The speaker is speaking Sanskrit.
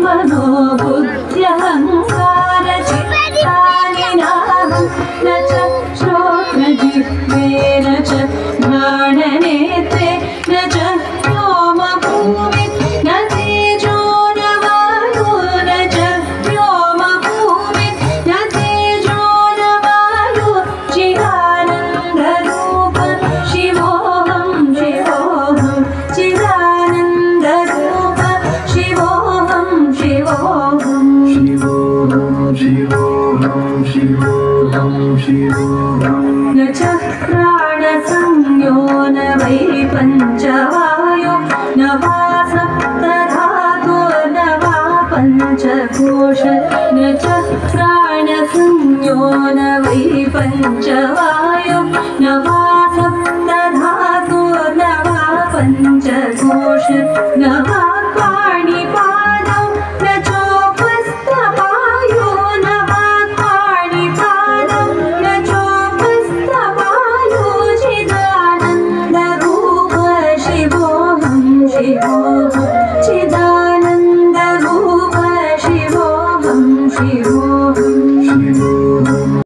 मनोबुद्ध्यहङ्कारचित्तानि नाहं न च श्रोत्रजिह्वे न च घ्राणनेत्रे न च व्योमभूमि न तेजो न वायो न च व्योमभूमि न तेजो न वायो चिदानन्दरूप शिवोऽहं शिवोऽहं चिदानन्दरूप शिवोऽहं शिवोऽहं न च प्राणसंज्ञो न वै पञ्चवायो न वा सप्तधातु न वा पञ्चकोश न च प्राणसंज्ञो न वै पञ्चवायो न वा सप्तधातु न वा पञ्चकोश न वा